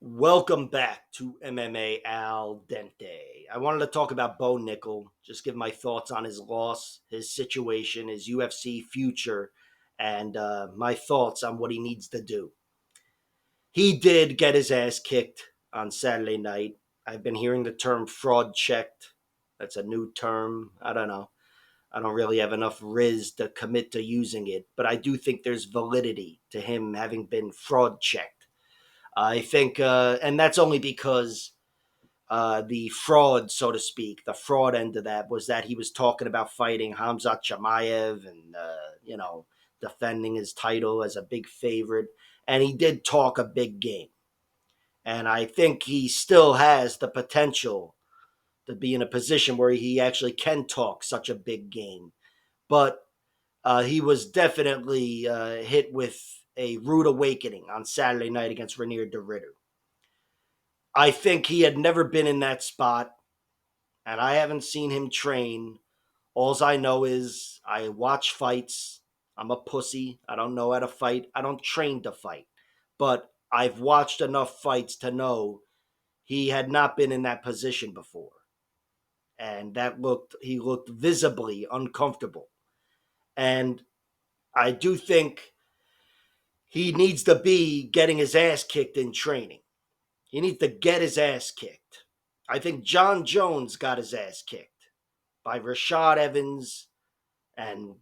Welcome back to MMA Al Dente. I wanted to talk about Bo Nickal, just give my thoughts on his loss, his situation, his UFC future, and my thoughts on what he needs to do. He did get his ass kicked on Saturday night. I've been hearing the term fraud checked. That's a new term. I don't know. I don't really have enough riz to commit to using it, but I do think there's validity to him having been fraud checked. I think, and that's only because the fraud, so to speak, the fraud end of that was that he was talking about fighting Hamzat Chimaev and, defending his title as a big favorite. And he did talk a big game. And I think he still has the potential to be in a position where he actually can talk such a big game. But he was definitely hit with a rude awakening on Saturday night against Reinier. I think he had never been in that spot, and I haven't seen him train. Alls I know is I watch fights. I'm a pussy. I don't know how to fight. I don't train to fight. But I've watched enough fights to know he had not been in that position before. And he looked visibly uncomfortable. And I do think he needs to be getting his ass kicked in training. He needs to get his ass kicked. I think John Jones got his ass kicked by Rashad Evans and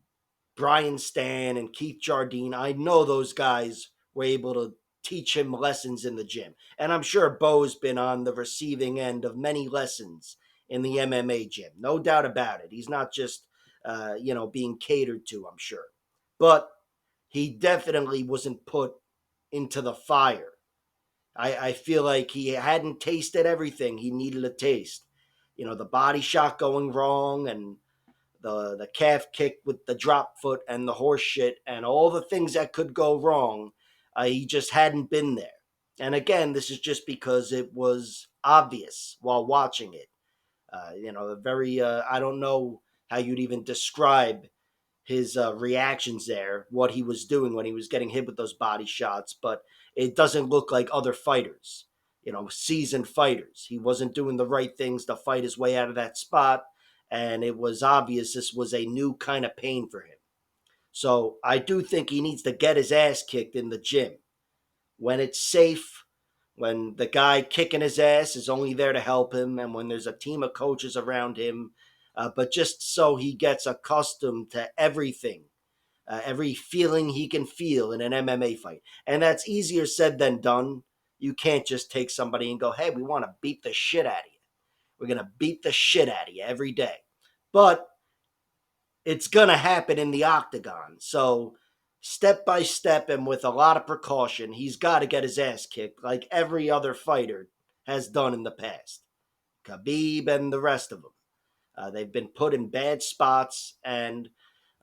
Brian Stan and Keith Jardine. I know those guys were able to teach him lessons in the gym. And I'm sure Bo's been on the receiving end of many lessons in the MMA gym. No doubt about it. He's not just, being catered to, I'm sure. But he definitely wasn't put into the fire. I feel like he hadn't tasted everything he needed to taste. The body shot going wrong and the calf kick with the drop foot and the horse shit and all the things that could go wrong. He just hadn't been there. And again, this is just because it was obvious while watching it. I don't know how you'd even describe his reactions there, what he was doing when he was getting hit with those body shots, but it doesn't look like other fighters, seasoned fighters. He wasn't doing the right things to fight his way out of that spot, and it was obvious this was a new kind of pain for him. So I do think he needs to get his ass kicked in the gym when it's safe, when the guy kicking his ass is only there to help him, and when there's a team of coaches around him, but just so he gets accustomed to everything, every feeling he can feel in an MMA fight. And that's easier said than done. You can't just take somebody and go, hey, we want to beat the shit out of you. We're going to beat the shit out of you every day. But it's going to happen in the octagon. So step by step and with a lot of precaution, he's got to get his ass kicked like every other fighter has done in the past. Khabib and the rest of them. They've been put in bad spots, and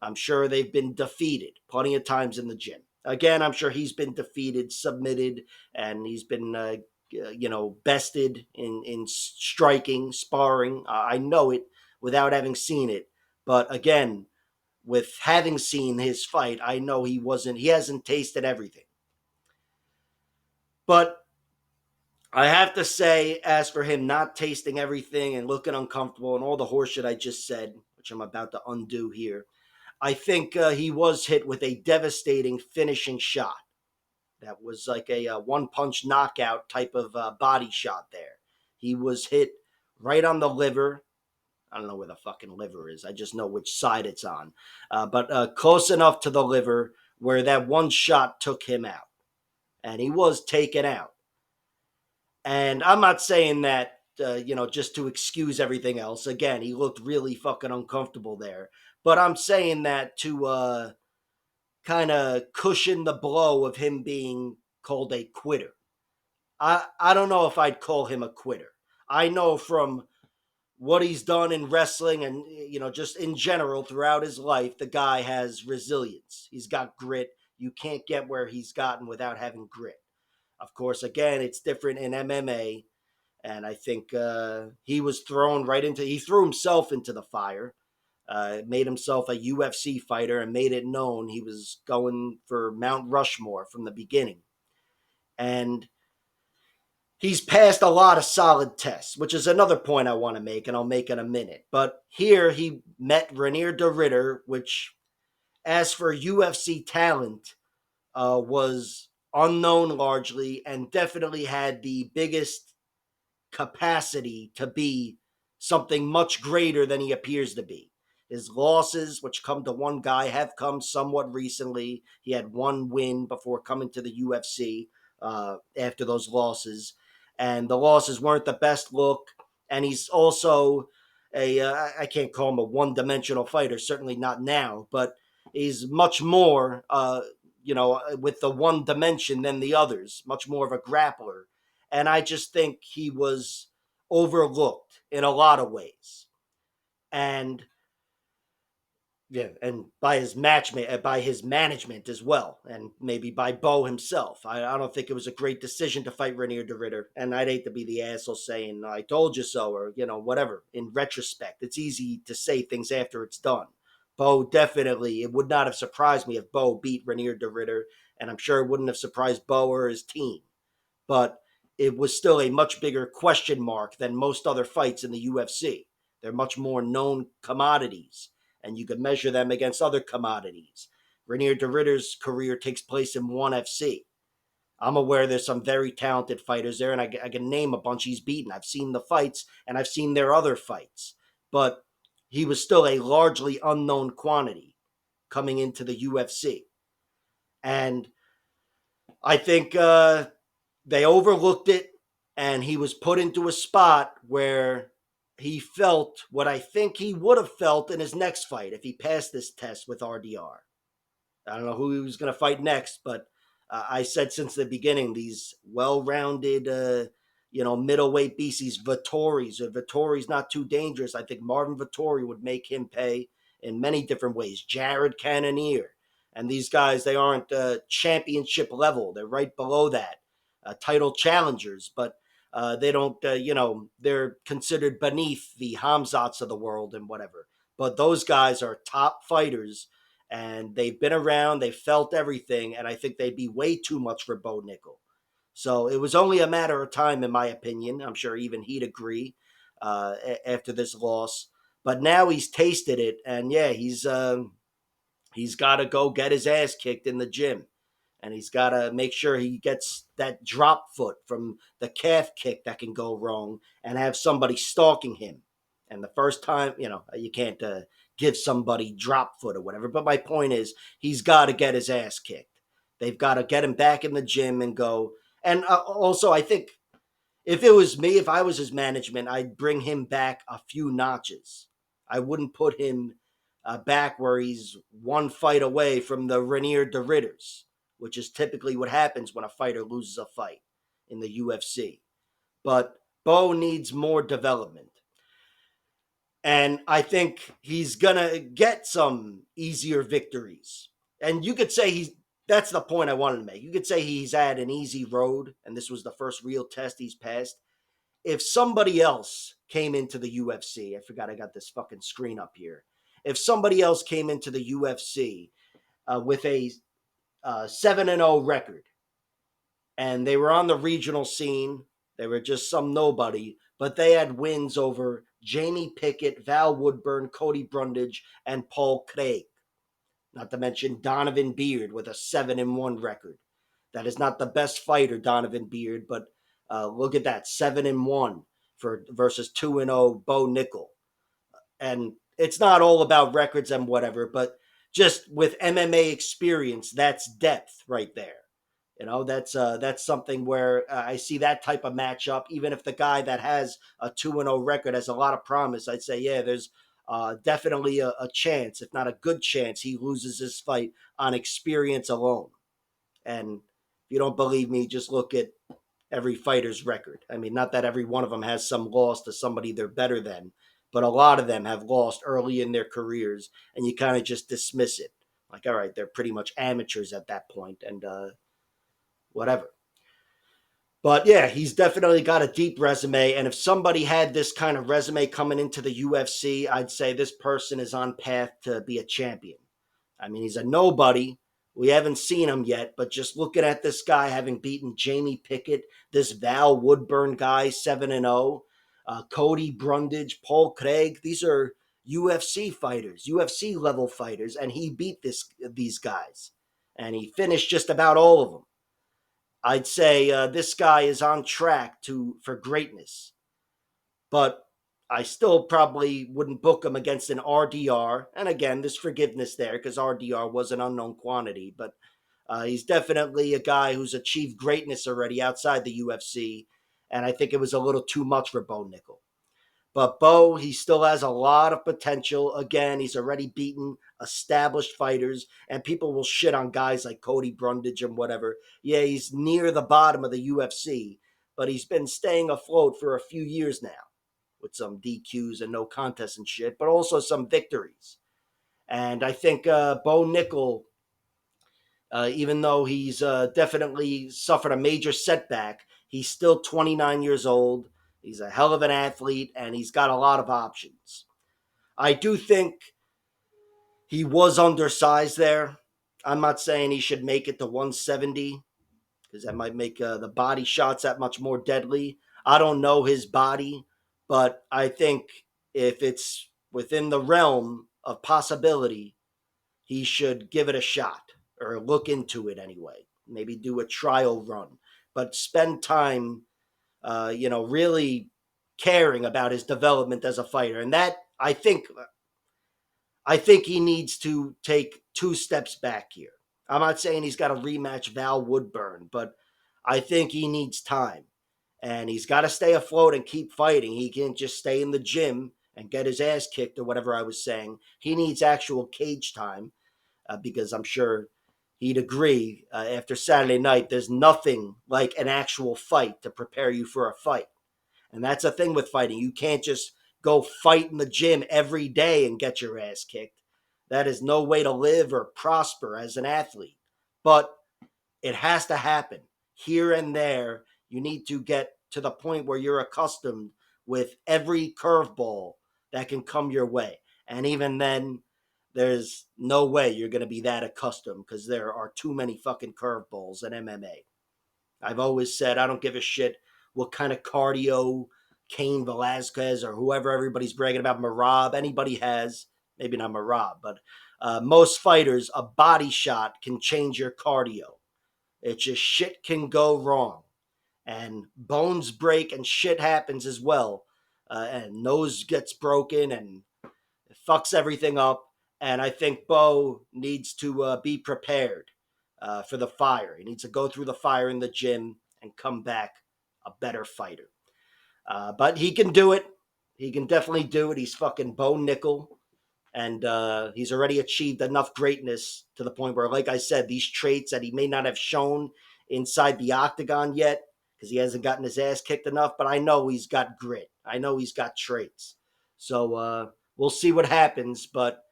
I'm sure they've been defeated plenty of times in the gym. Again, I'm sure he's been defeated, submitted, and he's been, bested in striking, sparring. I know it without having seen it. But again, with having seen his fight, I know he hasn't tasted everything. But I have to say, as for him not tasting everything and looking uncomfortable and all the horseshit I just said, which I'm about to undo here, I think he was hit with a devastating finishing shot. That was like a one punch knockout type of body shot there. He was hit right on the liver. I don't know where the fucking liver is. I just know which side it's on. But close enough to the liver where that one shot took him out. And he was taken out. And I'm not saying that, just to excuse everything else. Again, he looked really fucking uncomfortable there. But I'm saying that to kind of cushion the blow of him being called a quitter. I don't know if I'd call him a quitter. I know from what he's done in wrestling and, just in general throughout his life, the guy has resilience. He's got grit. You can't get where he's gotten without having grit. Of course, again, it's different in MMA. And I think he threw himself into the fire, made himself a UFC fighter and made it known he was going for Mount Rushmore from the beginning. And he's passed a lot of solid tests, which is another point I want to make, and I'll make in a minute. But here he met Reinier de Ritter, which, as for UFC talent, was unknown largely and definitely had the biggest capacity to be something much greater than he appears to be. His losses, which come to one guy, have come somewhat recently. He had one win before coming to the UFC after those losses, and the losses weren't the best look. And he's also I can't call him a one-dimensional fighter, certainly not now, but he's much more, with the one dimension than the others, much more of a grappler. And I just think he was overlooked in a lot of ways. And yeah, and by his by his management as well, and maybe by Bo himself. I don't think it was a great decision to fight Reinier de Ritter, and I'd hate to be the asshole saying "I told you so" or whatever. In retrospect, it's easy to say things after it's done. Bo definitely, it would not have surprised me if Bo beat Reinier de Ritter, and I'm sure it wouldn't have surprised Bo or his team. But it was still a much bigger question mark than most other fights in the UFC. They're much more known commodities, and you could measure them against other commodities. Reinier de Ritter's career takes place in ONE FC. I'm aware there's some very talented fighters there, and I can name a bunch he's beaten. I've seen the fights, and I've seen their other fights. But he was still a largely unknown quantity coming into the UFC. And I think they overlooked it, and he was put into a spot where he felt what I think he would have felt in his next fight if he passed this test with RDR. I don't know who he was going to fight next, but I said since the beginning, these well-rounded, middleweight beasts, these Vittori's. Vittori's not too dangerous. I think Marvin Vittori would make him pay in many different ways. Jared Cannonier. And these guys, they aren't championship level. They're right below that. Title challengers, but they don't, they're considered beneath the Hamzats of the world and whatever. But those guys are top fighters, and they've been around, they've felt everything, and I think they'd be way too much for Bo Nickal. So it was only a matter of time, in my opinion. I'm sure even he'd agree after this loss. But now he's tasted it, and yeah, he's got to go get his ass kicked in the gym, and he's got to make sure he gets that drop foot from the calf kick that can go wrong, and have somebody stalking him. And the first time, you can't give somebody drop foot or whatever. But my point is, he's got to get his ass kicked. They've got to get him back in the gym and go. And also, I think if it was me, if I was his management, I'd bring him back a few notches. I wouldn't put him back where he's one fight away from the Reinier de Ritters, which is typically what happens when a fighter loses a fight in the UFC. But Bo needs more development. And I think he's going to get some easier victories. And you could say that's the point I wanted to make. You could say he's had an easy road, and this was the first real test he's passed. If somebody else came into the UFC, I forgot I got this fucking screen up here. If somebody else came into the UFC with a 7-0 record, and they were on the regional scene, they were just some nobody, but they had wins over Jamie Pickett, Val Woodburn, Cody Brundage, and Paul Craig. Not to mention Donovan Beard with a 7-1 record. That is not the best fighter, Donovan Beard, but look at that, 7-1 versus 2-0 Bo Nickal. And it's not all about records and whatever, but just with MMA experience, that's depth right there. That's something where I see that type of matchup. Even if the guy that has a 2-0 record has a lot of promise, I'd say, yeah, there's definitely a chance, if not a good chance, he loses this fight on experience alone. And if you don't believe me, just look at every fighter's record. I mean, not that every one of them has some loss to somebody they're better than, but a lot of them have lost early in their careers, and you kind of just dismiss it. Like, all right, they're pretty much amateurs at that point, and whatever. But yeah, he's definitely got a deep resume. And if somebody had this kind of resume coming into the UFC, I'd say this person is on path to be a champion. I mean, he's a nobody We haven't seen him yet, but just looking at this guy having beaten Jamie Pickett, this Val Woodburn guy, 7-0, Cody Brundage, Paul Craig, these are UFC fighters, UFC level fighters, and he beat these guys. And he finished just about all of them. I'd say this guy is on track for greatness, but I still probably wouldn't book him against an RDR. And again, there's forgiveness there because RDR was an unknown quantity, but he's definitely a guy who's achieved greatness already outside the UFC, and I think it was a little too much for Bo Nickal. But Bo, he still has a lot of potential. Again, he's already beaten established fighters, and people will shit on guys like Cody Brundage and whatever. Yeah, he's near the bottom of the UFC, but he's been staying afloat for a few years now with some DQs and no contests and shit, but also some victories. And I think Bo Nickal, even though he's definitely suffered a major setback, he's still 29 years old. He's a hell of an athlete, and he's got a lot of options. I do think he was undersized there. I'm not saying he should make it to 170 because that might make the body shots that much more deadly. I don't know his body, but I think if it's within the realm of possibility, he should give it a shot or look into it anyway. Maybe do a trial run, but spend time, really caring about his development as a fighter. And that I think he needs to take two steps back here. I'm not saying he's got to rematch Val Woodburn, but I think he needs time. And he's got to stay afloat and keep fighting. He can't just stay in the gym and get his ass kicked or whatever I was saying. He needs actual cage time because I'm sure he'd agree after Saturday night, there's nothing like an actual fight to prepare you for a fight. And that's a thing with fighting. You can't just go fight in the gym every day and get your ass kicked. That is no way to live or prosper as an athlete. But it has to happen here and there. You need to get to the point where you're accustomed with every curveball that can come your way. And even then, there's no way you're going to be that accustomed because there are too many fucking curveballs in MMA. I've always said I don't give a shit what kind of cardio Cain Velasquez or whoever everybody's bragging about, Marab, anybody has, maybe not Marab, but most fighters, a body shot can change your cardio. It's just shit can go wrong. And bones break and shit happens as well. And nose gets broken and it fucks everything up. And I think Bo needs to be prepared for the fire. He needs to go through the fire in the gym and come back a better fighter. But he can do it. He can definitely do it. He's fucking Bo Nickal. And he's already achieved enough greatness to the point where, like I said, these traits that he may not have shown inside the octagon yet because he hasn't gotten his ass kicked enough, but I know he's got grit. I know he's got traits. So we'll see what happens. But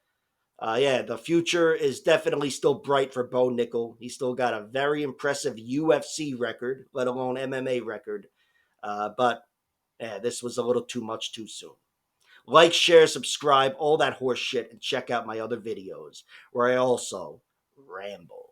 yeah, the future is definitely still bright for Bo Nickal. He's still got a very impressive UFC record, let alone MMA record. But yeah, this was a little too much too soon. Like, share, subscribe, all that horse shit, and check out my other videos where I also ramble.